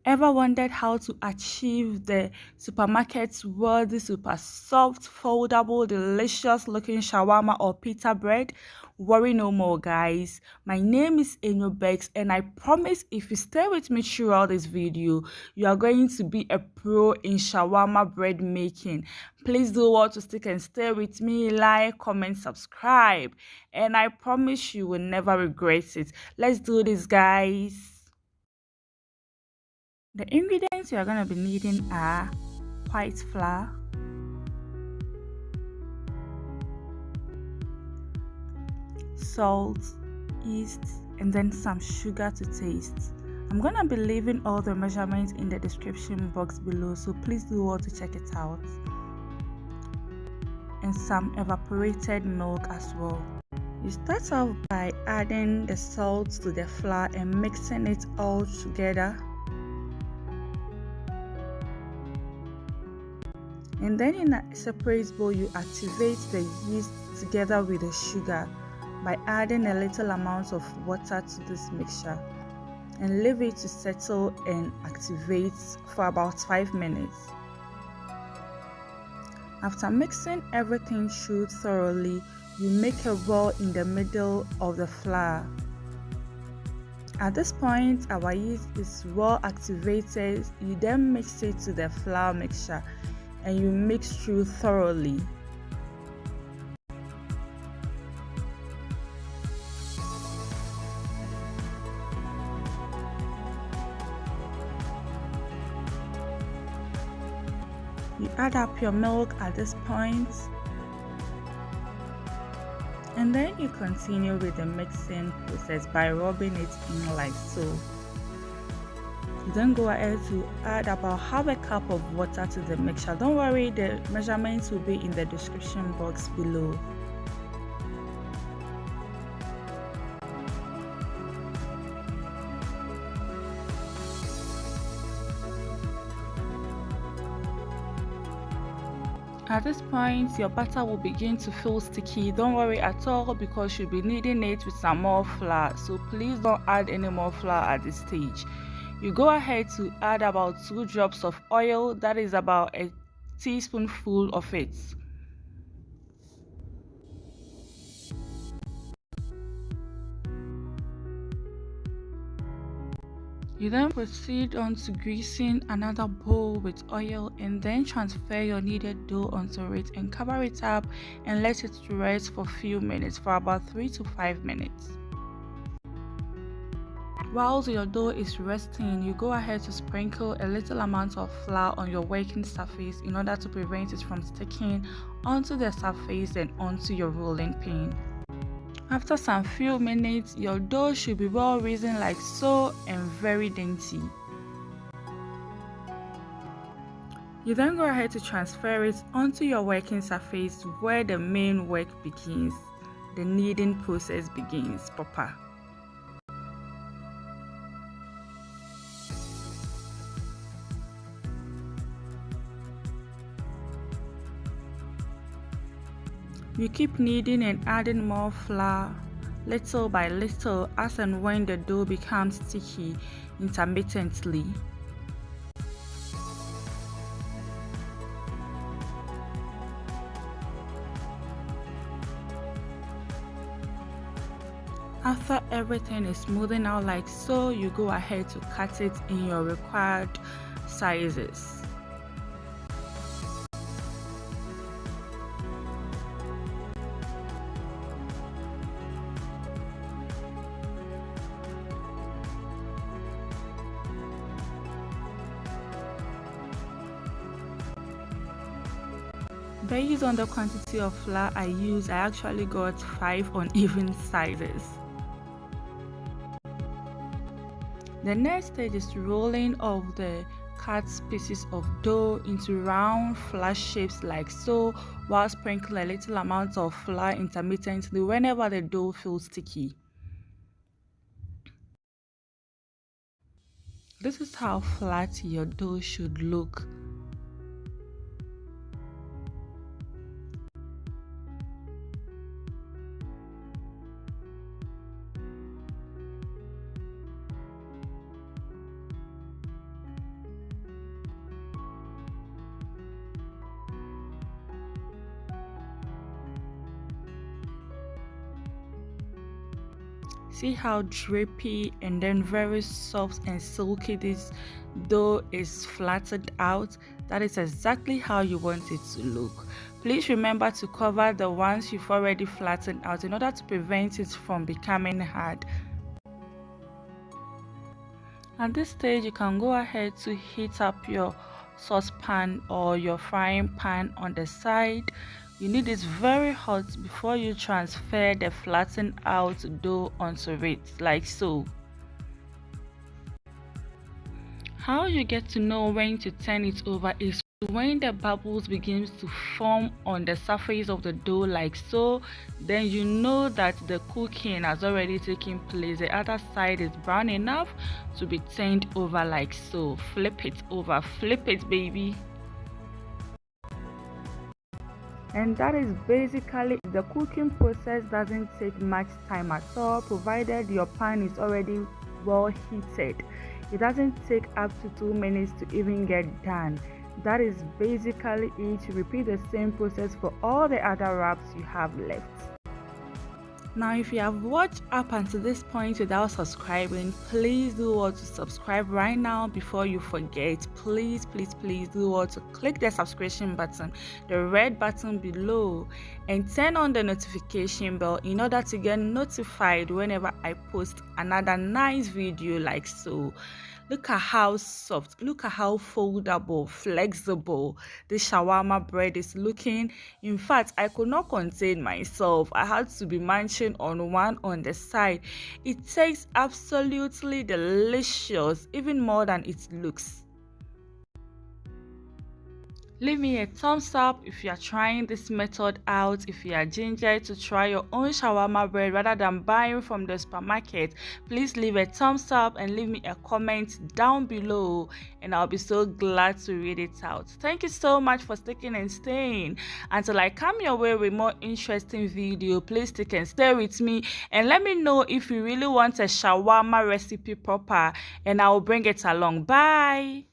Ever wondered how to achieve the supermarket's worthy, super soft, foldable, delicious looking shawarma or pita bread? Worry no more, guys. My name is Bex, and I promise if you stay with me throughout this video, you are going to be a pro in shawarma bread making. Please do want to stick and stay with me, like, comment, subscribe, and I promise you will never regret it. Let's do this, guys. The ingredients you are going to be needing are white flour, salt, yeast, and then some sugar to taste. I'm going to be leaving all the measurements in the description box below, so please do want to check it out. And some evaporated milk as well. You start off by adding the salt to the flour and mixing it all together. And then in a separate bowl, you activate the yeast together with the sugar by adding a little amount of water to this mixture and leave it to settle and activate for about 5 minutes. After mixing everything through thoroughly, you make a roll in the middle of the flour. At this point, our yeast is well activated. You then mix it to the flour mixture and you mix through thoroughly. You add up your milk at this point, and then you continue with the mixing process by rubbing it in like so. You then go ahead to add about half a cup of water to the mixture. Don't worry, the measurements will be in the description box below. At this point, your batter will begin to feel sticky. Don't worry at all because you'll be kneading it with some more flour. So please don't add any more flour at this stage. You go ahead to add about 2 drops of oil, that is about a teaspoonful of it. You then proceed on to greasing another bowl with oil and then transfer your kneaded dough onto it and cover it up and let it rest for a few minutes, for about 3 to 5 minutes. Whilst your dough is resting, you go ahead to sprinkle a little amount of flour on your working surface in order to prevent it from sticking onto the surface and onto your rolling pin. After some few minutes, your dough should be well risen like so and very dainty. You then go ahead to transfer it onto your working surface where the main work begins. The kneading process begins proper. You keep kneading and adding more flour little by little as and when the dough becomes sticky intermittently. After everything is smoothing out like so, you go ahead to cut it in your required sizes. Based on the quantity of flour I used, I actually got 5 uneven sizes. The next stage is rolling of the cut pieces of dough into round flat shapes like so, while sprinkling a little amount of flour intermittently whenever the dough feels sticky. This is how flat your dough should look. See how drippy and then very soft and silky this dough is flattened out? That is exactly how you want it to look. Please remember to cover the ones you've already flattened out in order to prevent it from becoming hard. At this stage, you can go ahead to heat up your saucepan or your frying pan on the side. You need it very hot before you transfer the flattened out dough onto it, like so. How you get to know when to turn it over is when the bubbles begins to form on the surface of the dough, like so. Then you know that the cooking has already taken place. The other side is brown enough to be turned over, like so. Flip it over, flip it, baby. And that is basically the cooking process. Doesn't take much time at all, provided your pan is already well heated. It doesn't take up to 2 minutes to even get done. That is basically it. Repeat the same process for all the other wraps you have left. Now, if you have watched up until this point without subscribing, please do want to subscribe right now before you forget. Please do want to click the subscription button, the red button below, and turn on the notification bell in order to get notified whenever I post another nice video, like so. Look at how soft, look at how foldable, flexible this shawarma bread is looking. In fact, I could not contain myself. I had to be munching on one on the side. It tastes absolutely delicious, even more than it looks. Leave me a thumbs up if you are trying this method out. If you are ginger to try your own shawarma bread rather than buying from the supermarket, please leave a thumbs up and leave me a comment down below, and I'll be so glad to read it out. Thank you so much for sticking and staying. Until I come your way with more interesting video, please stick and stay with me and let me know if you really want a shawarma recipe proper, and I will bring it along. Bye.